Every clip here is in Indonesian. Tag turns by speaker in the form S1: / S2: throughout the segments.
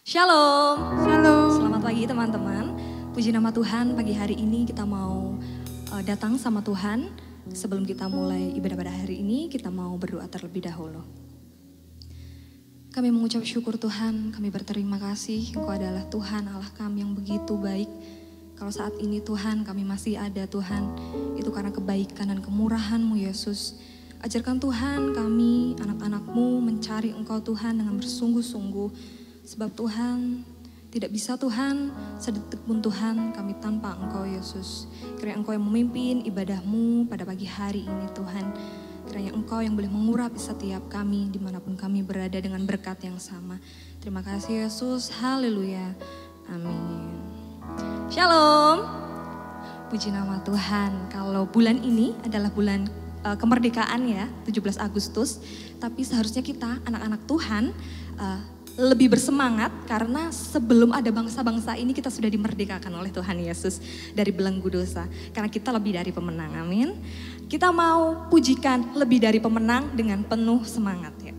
S1: Shalom.
S2: Shalom.
S1: Selamat pagi teman-teman. Puji nama Tuhan, pagi hari ini kita mau datang sama Tuhan. Sebelum kita mulai ibadah pada hari ini, kita mau berdoa terlebih dahulu. Kami mengucap syukur Tuhan, kami berterima kasih. Engkau adalah Tuhan Allah kami yang begitu baik. Kalau saat ini Tuhan kami masih ada Tuhan, itu karena kebaikan dan kemurahan-Mu Yesus. Ajarkan Tuhan kami anak-anak-Mu mencari Engkau Tuhan dengan bersungguh-sungguh. Sebab Tuhan tidak bisa Tuhan sedetik pun Tuhan kami tanpa Engkau Yesus. Kiranya Engkau yang memimpin ibadah-Mu pada pagi hari ini Tuhan. Kiranya Engkau yang boleh mengurapi setiap kami dimanapun kami berada dengan berkat yang sama. Terima kasih Yesus, haleluya, amin. Shalom, puji nama Tuhan. Kalau bulan ini adalah bulan kemerdekaan ya, 17 Agustus. Tapi seharusnya kita anak-anak Tuhan lebih bersemangat karena sebelum ada bangsa-bangsa ini kita sudah dimerdekakan oleh Tuhan Yesus dari belenggu dosa. Karena kita lebih dari pemenang, amin. Kita mau pujikan lebih dari pemenang dengan penuh semangat ya.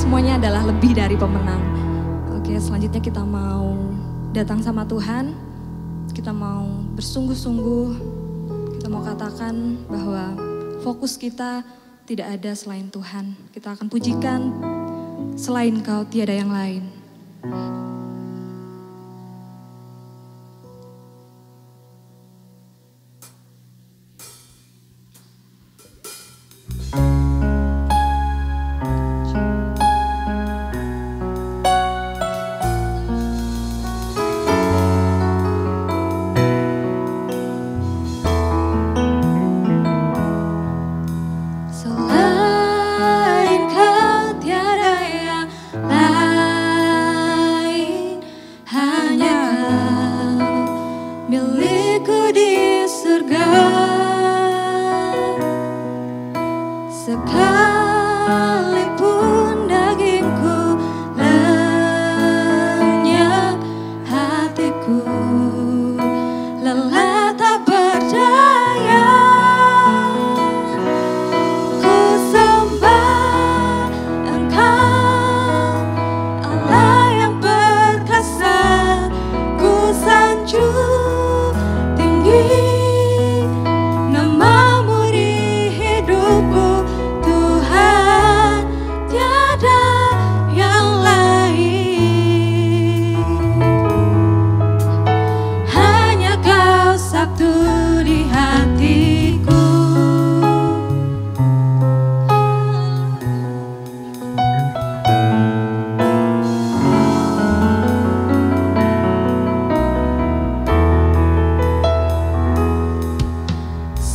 S1: semuanya adalah lebih dari pemenang. Oke, selanjutnya kita mau datang sama Tuhan. Kita mau bersungguh-sungguh. Kita mau katakan bahwa fokus kita tidak ada selain Tuhan. Kita akan pujikan, selain Kau tiada yang lain.
S2: Sekalipun dagingku lenyap, hatiku lelah tak berdaya. Ku sembah Engkau, Allah yang perkasa. Ku sanjung tinggi namamu di hidupku.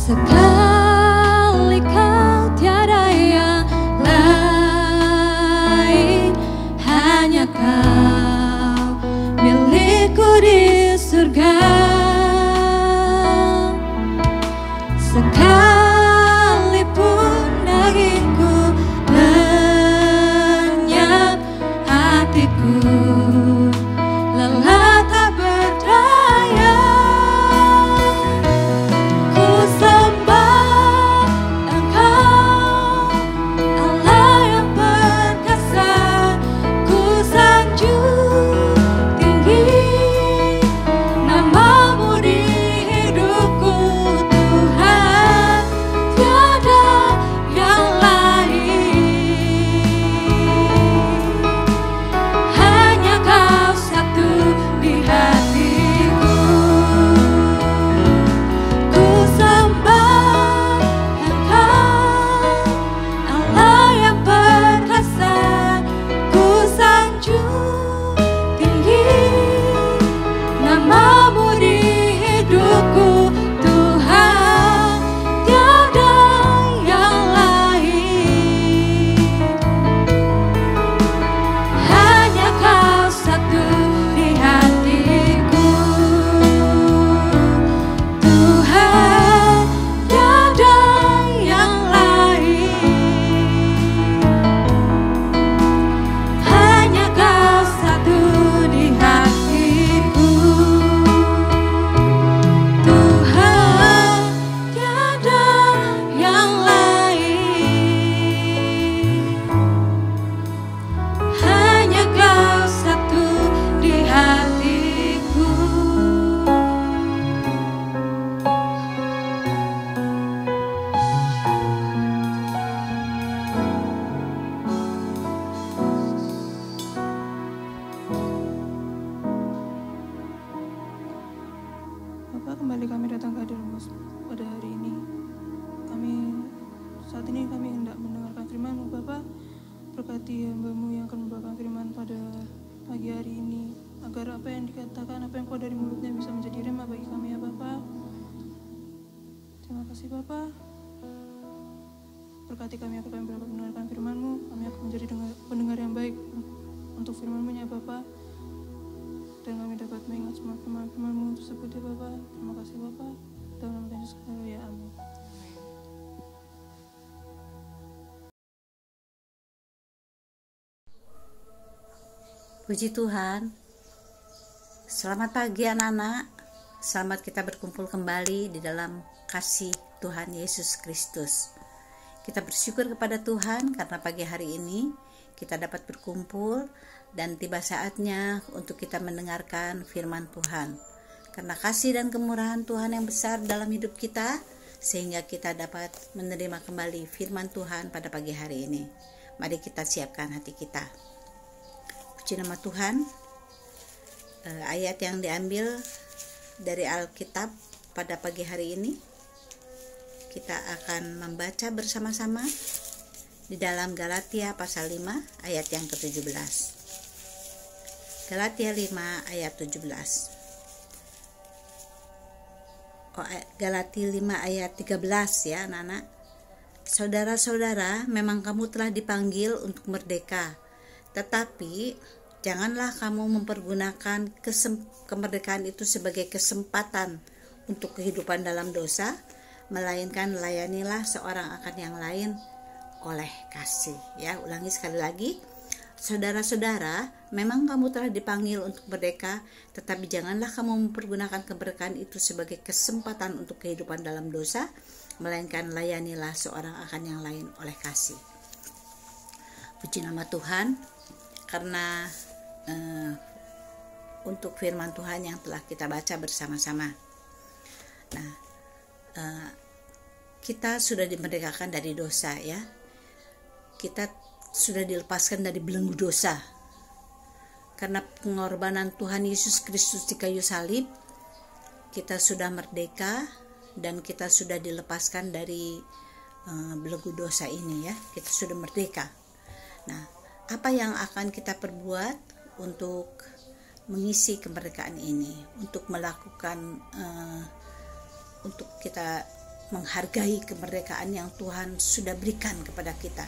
S2: Sekali Kau tiada yang lain, hanya Kau milikku di surga. Sekalipun dagingku lenyap, hatiku lelah tak berdaya. Kembali kami datang ke hadirat-Mu pada hari ini. Saat ini kami hendak mendengarkan firman-Mu, Bapa. Berkati hamba-Mu yang akan membawakan firman pada pagi hari ini, agar apa yang dikatakan, apa yang keluar dari mulutnya bisa menjadi rema bagi kami, ya Bapa. Terima kasih, Bapa. Berkati kami agar kami dapat mendengarkan firman-Mu. Kami akan menjadi pendengar yang baik untuk firman-Mu, ya Bapa. Dan kami dapat mengingat semua firman-firman-Mu tersebut, ya Bapa. Terima kasih, Bapa. Dalam nama Tuhan Yesus, ya amin.
S3: Puji Tuhan. Selamat pagi anak-anak. Selamat kita berkumpul kembali di dalam kasih Tuhan Yesus Kristus. Kita bersyukur kepada Tuhan karena pagi hari ini kita dapat berkumpul dan tiba saatnya untuk kita mendengarkan firman Tuhan. Karena kasih dan kemurahan Tuhan yang besar dalam hidup kita, sehingga kita dapat menerima kembali firman Tuhan pada pagi hari ini. Mari kita siapkan hati kita. Puji nama Tuhan. Ayat yang diambil dari Alkitab pada pagi hari ini, kita akan membaca bersama-sama di dalam Galatia pasal 5 ayat yang ke-17. Galatia 5 ayat 17. Galatia 5 ayat 13 ya anak-anak. Saudara-saudara, memang kamu telah dipanggil untuk merdeka, tetapi janganlah kamu mempergunakan kemerdekaan itu sebagai kesempatan untuk kehidupan dalam dosa, melainkan layanilah seorang akan yang lain oleh kasih. Ya, ulangi sekali lagi. Saudara-saudara, memang kamu telah dipanggil untuk merdeka, tetapi janganlah kamu mempergunakan kemerdekaan itu sebagai kesempatan untuk kehidupan dalam dosa, melainkan layanilah seorang akan yang lain oleh kasih. Puji nama Tuhan, karena untuk firman Tuhan yang telah kita baca bersama-sama. Nah, kita sudah dimerdekakan dari dosa ya. Kita sudah dilepaskan dari belenggu dosa. Karena pengorbanan Tuhan Yesus Kristus di kayu salib, kita sudah merdeka dan kita sudah dilepaskan dari belenggu dosa ini ya. Kita sudah merdeka. Nah, apa yang akan kita perbuat untuk mengisi kemerdekaan ini, untuk melakukan untuk kita menghargai kemerdekaan yang Tuhan sudah berikan kepada kita,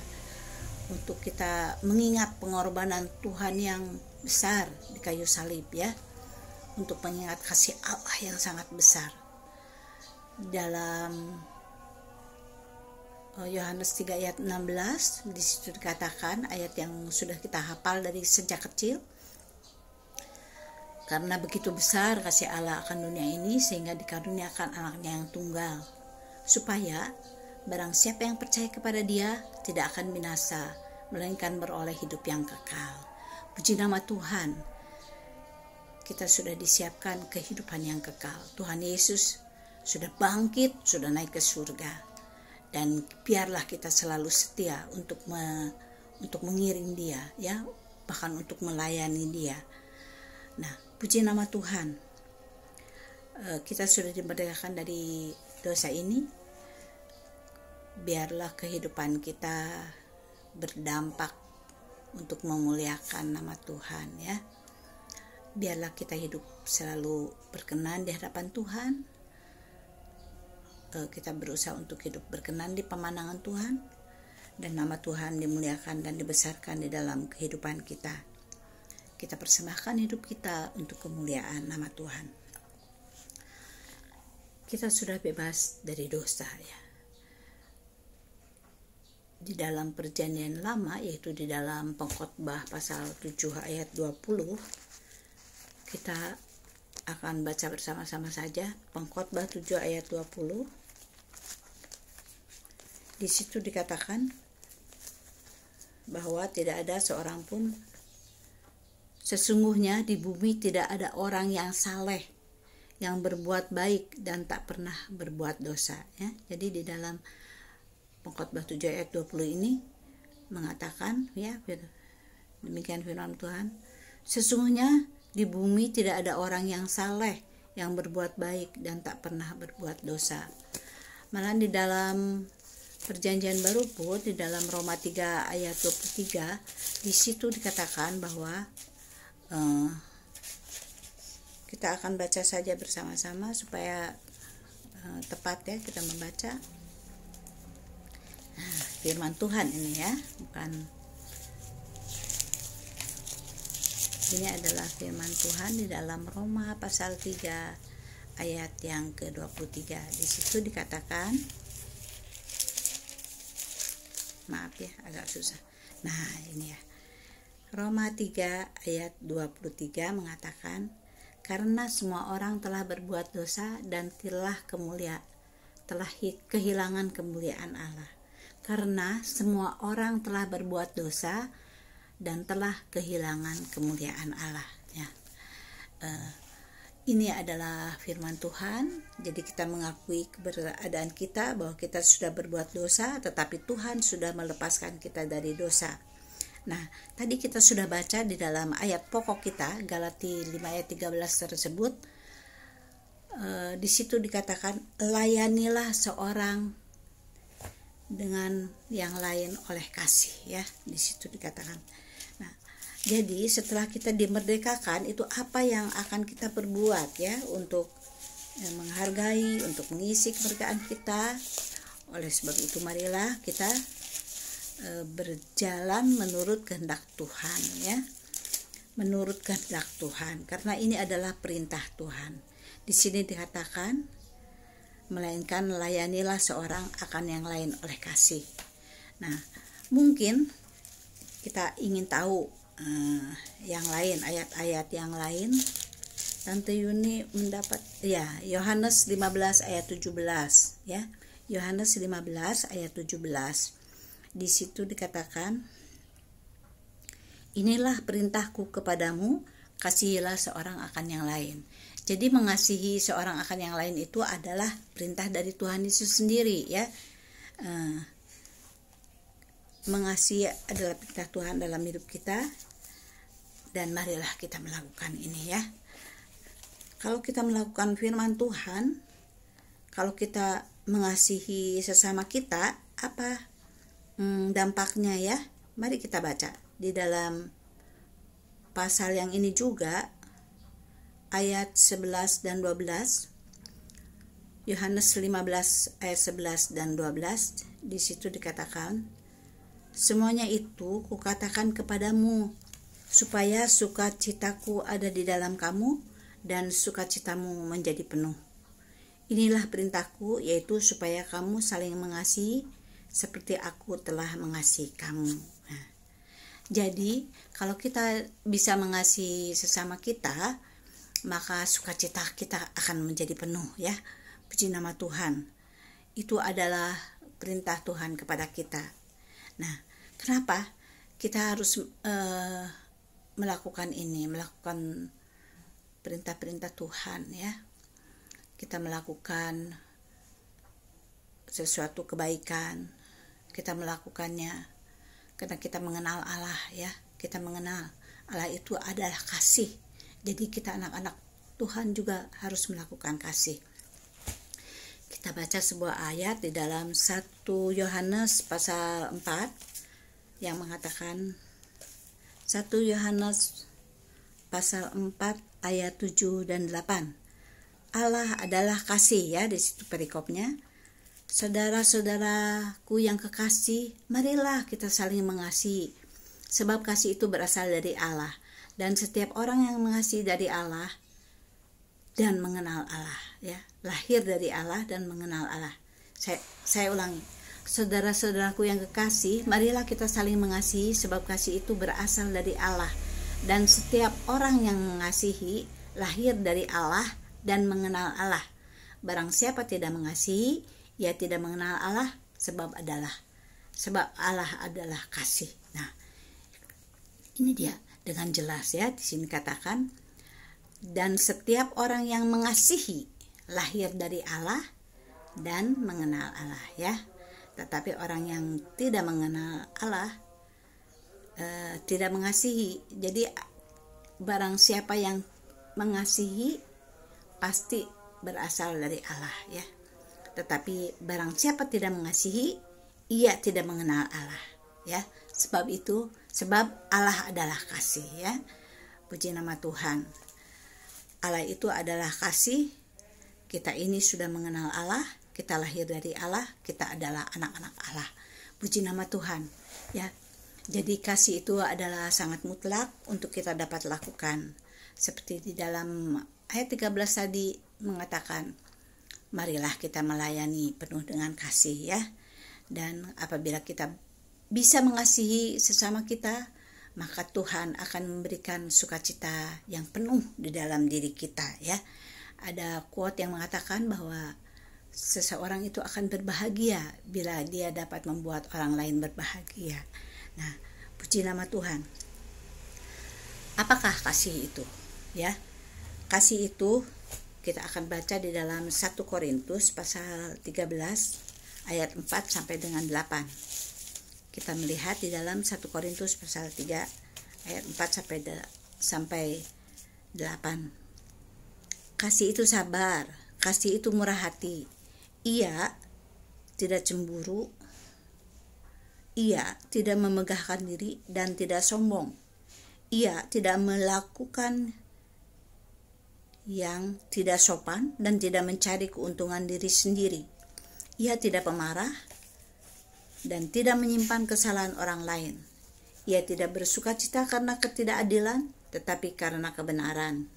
S3: untuk kita mengingat pengorbanan Tuhan yang besar di kayu salib ya, untuk mengingat kasih Allah yang sangat besar. Dalam Yohanes 3 ayat 16, di situ dikatakan, ayat yang sudah kita hafal dari sejak kecil, karena begitu besar kasih Allah akan dunia ini sehingga dikaruniakan anaknya yang tunggal, supaya barang siapa yang percaya kepada Dia tidak akan binasa, melainkan beroleh hidup yang kekal. Puji nama Tuhan, kita sudah disiapkan kehidupan yang kekal. Tuhan Yesus sudah bangkit, sudah naik ke surga, dan biarlah kita selalu setia untuk mengiring Dia ya, bahkan untuk melayani Dia. Nah, puji nama Tuhan, kita sudah dimerdekakan dari dosa ini. Biarlah kehidupan kita berdampak untuk memuliakan nama Tuhan ya. Biarlah kita hidup selalu berkenan di hadapan Tuhan. Kita berusaha untuk hidup berkenan di pemandangan Tuhan, dan nama Tuhan dimuliakan dan dibesarkan di dalam kehidupan kita. Kita persembahkan hidup kita untuk kemuliaan nama Tuhan. Kita sudah bebas dari dosa ya. Di dalam perjanjian lama, yaitu di dalam Pengkhotbah pasal 7 ayat 20, kita akan baca bersama-sama saja Pengkhotbah 7 ayat 20. Di situ dikatakan bahwa tidak ada seorang pun, sesungguhnya di bumi tidak ada orang yang saleh, yang berbuat baik dan tak pernah berbuat dosa ya. Jadi di dalam Pengkhotbah 7 ayat 20 ini mengatakan ya, demikian firman Tuhan, sesungguhnya di bumi tidak ada orang yang saleh, yang berbuat baik dan tak pernah berbuat dosa. Malah di dalam Perjanjian Baru pun, di dalam Roma 3 ayat 23, di situ dikatakan bahwa kita akan baca saja bersama-sama supaya tepat ya kita membaca. Nah, firman Tuhan ini ya, bukan, ini adalah firman Tuhan di dalam Roma pasal 3 ayat yang ke-23. Di situ dikatakan, maaf ya agak susah. Nah, ini ya. Roma 3 ayat 23 mengatakan, karena semua orang telah berbuat dosa dan telah kehilangan kemuliaan Allah. Karena semua orang telah berbuat dosa dan telah kehilangan kemuliaan Allah. Ya. Ini adalah firman Tuhan. Jadi kita mengakui keberadaan kita bahwa kita sudah berbuat dosa, tetapi Tuhan sudah melepaskan kita dari dosa. Nah, tadi kita sudah baca di dalam ayat pokok kita, Galati 5 ayat 13 tersebut. Di situ dikatakan, layanilah seorang dengan yang lain oleh kasih, ya. Di situ dikatakan. Nah, jadi setelah kita dimerdekakan, itu apa yang akan kita perbuat, ya, untuk menghargai, untuk mengisi kemerdekaan kita. Oleh sebab itu marilah kita berjalan menurut kehendak Tuhan, ya. Menurut kehendak Tuhan, karena ini adalah perintah Tuhan. Di sini dikatakan, melainkan layanilah seorang akan yang lain oleh kasih. Nah, mungkin kita ingin tahu yang lain, ayat-ayat yang lain. Tante Yuni mendapat, ya, Yohanes 15 ayat 17, ya. Yohanes 15 ayat 17. Di situ dikatakan, inilah perintahku kepadamu, kasihilah seorang akan yang lain. Jadi mengasihi seorang akan yang lain itu adalah perintah dari Tuhan Yesus sendiri, ya. Mengasihi adalah perintah Tuhan dalam hidup kita, dan marilah kita melakukan ini, ya. Kalau kita melakukan firman Tuhan, kalau kita mengasihi sesama kita, apa dampaknya, ya? Mari kita baca di dalam pasal yang ini juga, ayat 11 dan 12. Yohanes 15 ayat 11 dan 12. Di situ dikatakan, semuanya itu kukatakan kepadamu, supaya sukacitaku ada di dalam kamu, dan sukacitamu menjadi penuh. Inilah perintahku, yaitu supaya kamu saling mengasihi, seperti aku telah mengasihi kamu. Nah, jadi kalau kita bisa mengasihi sesama kita, maka sukacita kita akan menjadi penuh, ya. Puji nama Tuhan. Itu adalah perintah Tuhan kepada kita. Nah, kenapa kita harus melakukan ini, melakukan perintah-perintah Tuhan, ya. Kita melakukan sesuatu kebaikan, kita melakukannya karena kita mengenal Allah, ya. Kita mengenal Allah itu adalah kasih. Jadi kita anak-anak Tuhan juga harus melakukan kasih. Kita baca sebuah ayat di dalam 1 Yohanes pasal 4 yang mengatakan, 1 Yohanes pasal 4 ayat 7 dan 8. Allah adalah kasih, ya, di situ perikopnya. Saudara-saudaraku yang kekasih, marilah kita saling mengasihi, sebab kasih itu berasal dari Allah. Dan setiap orang yang mengasihi dari Allah dan mengenal Allah, ya, lahir dari Allah dan mengenal Allah. Saya ulangi, saudara-saudaraku yang kekasih, marilah kita saling mengasihi, sebab kasih itu berasal dari Allah. Dan setiap orang yang mengasihi lahir dari Allah dan mengenal Allah. Barang siapa tidak mengasihi, ia tidak mengenal Allah, sebab Allah adalah kasih. Nah, ini dia. Dengan jelas, ya, di sini katakan, dan setiap orang yang mengasihi lahir dari Allah dan mengenal Allah, ya. Tetapi orang yang tidak mengenal Allah tidak mengasihi. Jadi barang siapa yang mengasihi pasti berasal dari Allah, ya. Tetapi barang siapa tidak mengasihi, ia tidak mengenal Allah, ya. Sebab Allah adalah kasih, ya. Puji nama Tuhan. Allah itu adalah kasih. Kita ini sudah mengenal Allah, kita lahir dari Allah, kita adalah anak-anak Allah. Puji nama Tuhan, ya. Jadi kasih itu adalah sangat mutlak untuk kita dapat lakukan. Seperti di dalam ayat 13 tadi mengatakan, marilah kita melayani penuh dengan kasih, ya. Dan apabila kita bisa mengasihi sesama kita, maka Tuhan akan memberikan sukacita yang penuh di dalam diri kita, ya. Ada quote yang mengatakan bahwa seseorang itu akan berbahagia bila dia dapat membuat orang lain berbahagia. Nah, puji nama Tuhan. Apakah kasih itu? Ya, kasih itu kita akan baca di dalam 1 Korintus pasal 13 ayat 4 sampai dengan 8. Kita melihat di dalam 1 Korintus pasal 3 ayat 4 sampai 8. Kasih itu sabar, kasih itu murah hati. Ia tidak cemburu, ia tidak memegahkan diri dan tidak sombong. Ia tidak melakukan yang tidak sopan dan tidak mencari keuntungan diri sendiri. Ia tidak pemarah dan tidak menyimpan kesalahan orang lain. Ia tidak bersuka cita karena ketidakadilan, tetapi karena kebenaran.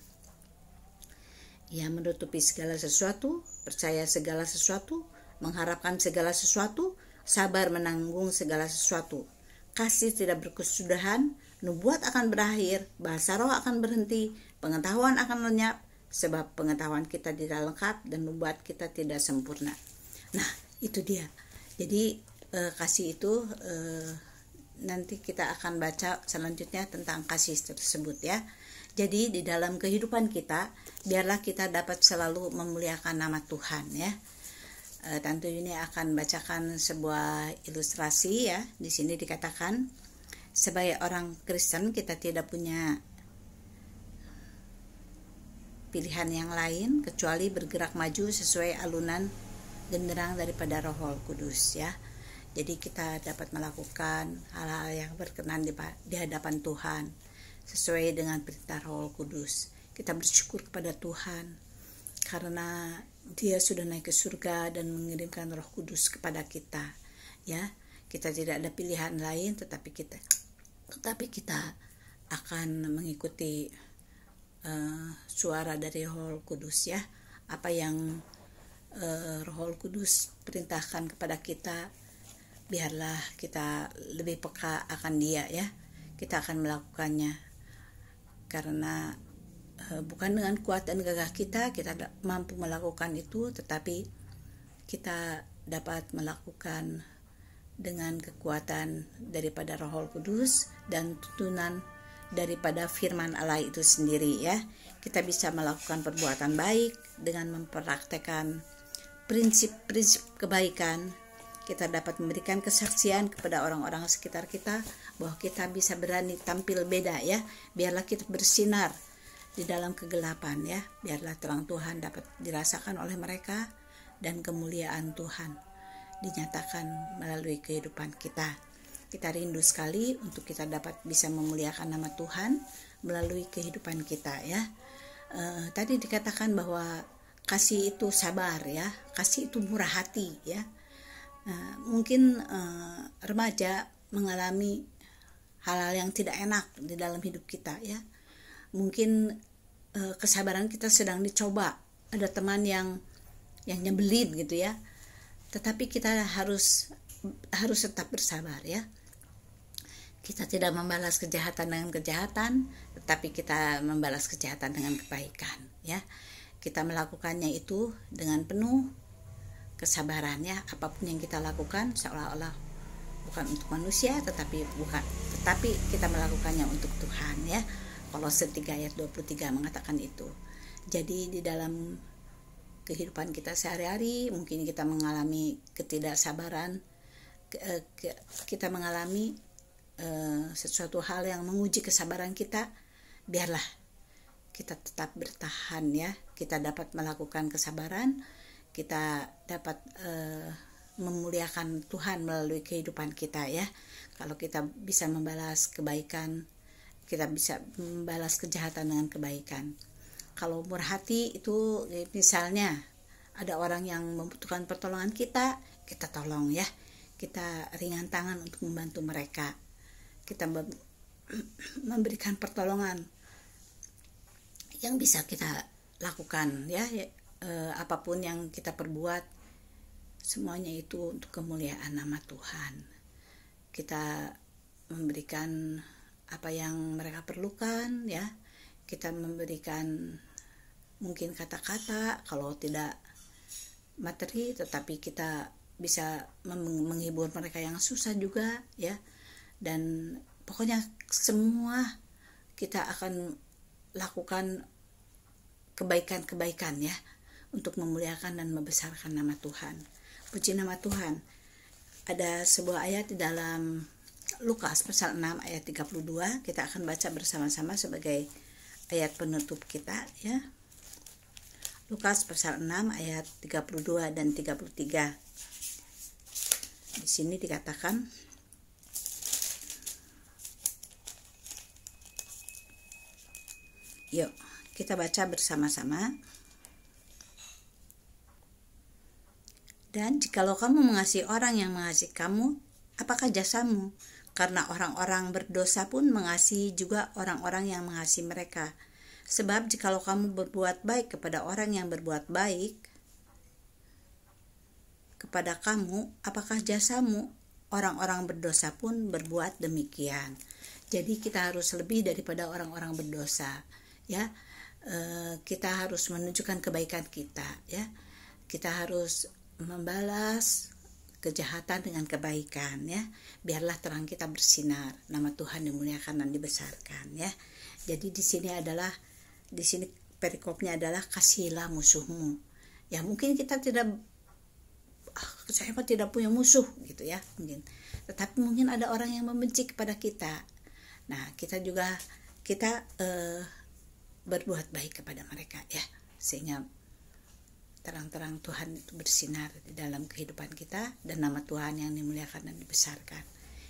S3: Ia menutupi segala sesuatu, percaya segala sesuatu, mengharapkan segala sesuatu, sabar menanggung segala sesuatu. Kasih tidak berkesudahan, nubuat akan berakhir, bahasa roh akan berhenti, pengetahuan akan lenyap, sebab pengetahuan kita tidak lengkap dan nubuat kita tidak sempurna. Nah, itu dia. Jadi kasih itu nanti kita akan baca selanjutnya tentang kasih tersebut ya. Jadi di dalam kehidupan kita, biarlah kita dapat selalu memuliakan nama Tuhan ya. Tante Yuni akan bacakan sebuah ilustrasi ya. Di sini dikatakan, sebagai orang Kristen kita tidak punya pilihan yang lain kecuali bergerak maju sesuai alunan genderang daripada Roh Kudus ya. Jadi kita dapat melakukan hal-hal yang berkenan di hadapan Tuhan sesuai dengan perintah Roh Kudus. Kita bersyukur kepada Tuhan karena Dia sudah naik ke surga dan mengirimkan Roh Kudus kepada kita ya. Kita tidak ada pilihan lain tetapi kita akan mengikuti suara dari Roh Kudus ya. Apa yang Roh Kudus perintahkan kepada kita, biarlah kita lebih peka akan Dia ya. Kita akan melakukannya karena bukan dengan kuat dan gagah kita mampu melakukan itu, tetapi kita dapat melakukan dengan kekuatan daripada Roh Kudus dan tuntunan daripada firman Allah itu sendiri ya. Kita bisa melakukan perbuatan baik dengan mempraktekkan prinsip-prinsip kebaikan. Kita dapat memberikan kesaksian kepada orang-orang sekitar kita bahwa kita bisa berani tampil beda ya. Biarlah kita bersinar di dalam kegelapan ya. Biarlah terang Tuhan dapat dirasakan oleh mereka dan kemuliaan Tuhan dinyatakan melalui kehidupan kita. Kita rindu sekali untuk kita dapat bisa memuliakan nama Tuhan melalui kehidupan kita ya. Tadi dikatakan bahwa kasih itu sabar ya, kasih itu murah hati ya. Mungkin remaja mengalami hal-hal yang tidak enak di dalam hidup kita ya. Mungkin kesabaran kita sedang dicoba, ada teman yang nyebelin gitu ya. Tetapi kita harus tetap bersabar ya. Kita tidak membalas kejahatan dengan kejahatan, tetapi kita membalas kejahatan dengan kebaikan ya. Kita melakukannya itu dengan penuh kesabaran ya. Apapun yang kita lakukan seolah-olah bukan untuk manusia, tetapi kita melakukannya untuk Tuhan ya. Kolose 3 ayat 23 mengatakan itu. Jadi di dalam kehidupan kita sehari-hari mungkin kita mengalami ketidaksabaran, kita mengalami sesuatu hal yang menguji kesabaran kita. Biarlah kita tetap bertahan ya. Kita dapat melakukan kesabaran, kita dapat memuliakan Tuhan melalui kehidupan kita ya. Kalau kita bisa membalas kebaikan, kita bisa membalas kejahatan dengan kebaikan. Kalau murah hati itu misalnya ada orang yang membutuhkan pertolongan kita tolong ya. Kita ringan tangan untuk membantu mereka. Kita memberikan pertolongan yang bisa kita lakukan ya. Apapun yang kita perbuat, semuanya itu untuk kemuliaan nama Tuhan. Kita memberikan apa yang mereka perlukan ya. Kita memberikan mungkin kata-kata, kalau tidak materi, tetapi kita bisa menghibur mereka yang susah juga ya. Dan pokoknya semua kita akan lakukan kebaikan-kebaikan ya, untuk memuliakan dan membesarkan nama Tuhan. Puji nama Tuhan. Ada sebuah ayat di dalam Lukas pasal 6 ayat 32, kita akan baca bersama-sama sebagai ayat penutup kita ya. Lukas pasal 6 ayat 32 dan 33. Di sini dikatakan, yuk kita baca bersama-sama. Dan jikalau kamu mengasihi orang yang mengasihi kamu, apakah jasamu? Karena orang-orang berdosa pun mengasihi juga orang-orang yang mengasihi mereka. Sebab jikalau kamu berbuat baik kepada orang yang berbuat baik kepada kamu, apakah jasamu? Orang-orang berdosa pun berbuat demikian. Jadi kita harus lebih daripada orang-orang berdosa ya. Kita harus menunjukkan kebaikan kita ya. Kita harus membalas kejahatan dengan kebaikan ya. Biarlah terang kita bersinar, nama Tuhan dimuliakan dan dibesarkan ya. Jadi di sini perikopnya adalah kasihilah musuhmu. Ya mungkin kita saya tidak punya musuh gitu ya mungkin. Tetapi mungkin ada orang yang membenci kepada kita. Nah, kita berbuat baik kepada mereka ya, sehingga terang-terang Tuhan itu bersinar di dalam kehidupan kita dan nama Tuhan yang dimuliakan dan dibesarkan.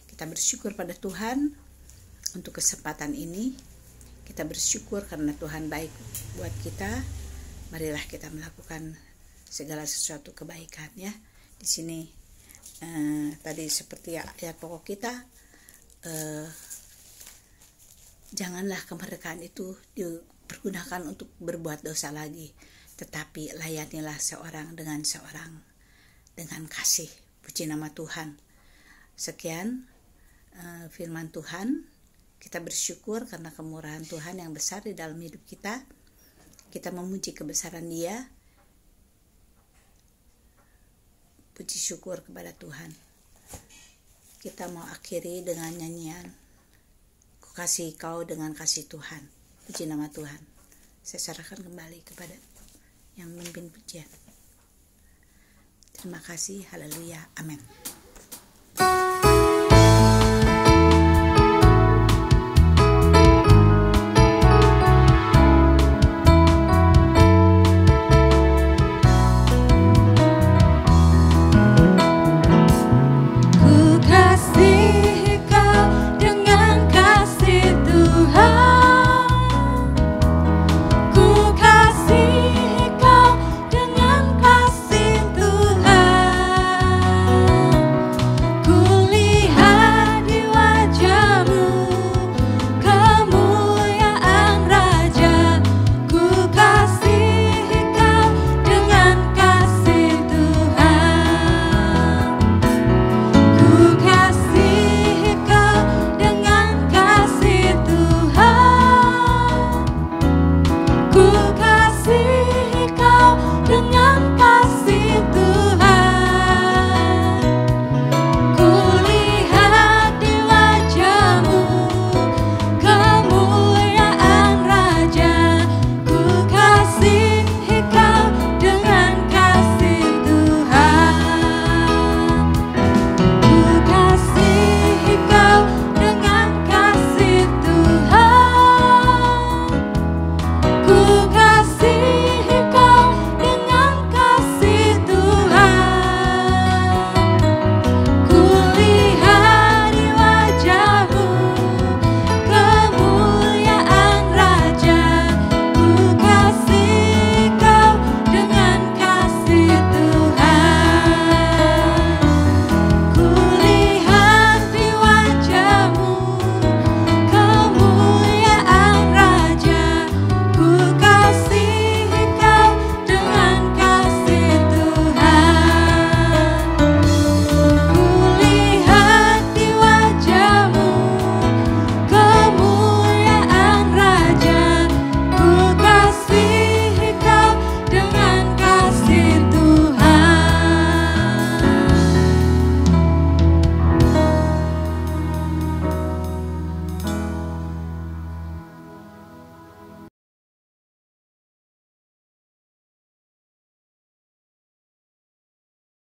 S3: Kita bersyukur pada Tuhan untuk kesempatan ini. Kita bersyukur karena Tuhan baik buat kita. Marilah kita melakukan segala sesuatu kebaikan ya. Di sini tadi seperti ayat pokok kita, janganlah kemerdekaan itu dipergunakan untuk berbuat dosa lagi, tetapi layanilah seorang dengan kasih. Puji nama Tuhan. Sekian firman Tuhan. Kita bersyukur karena kemurahan Tuhan yang besar di dalam hidup kita. Kita memuji kebesaran Dia. Puji syukur kepada Tuhan. Kita mau akhiri dengan nyanyian Ku kasih kau dengan kasih Tuhan. Puji nama Tuhan. Saya serahkan kembali kepada yang memimpin pujian. Terima kasih. Haleluya. Amin.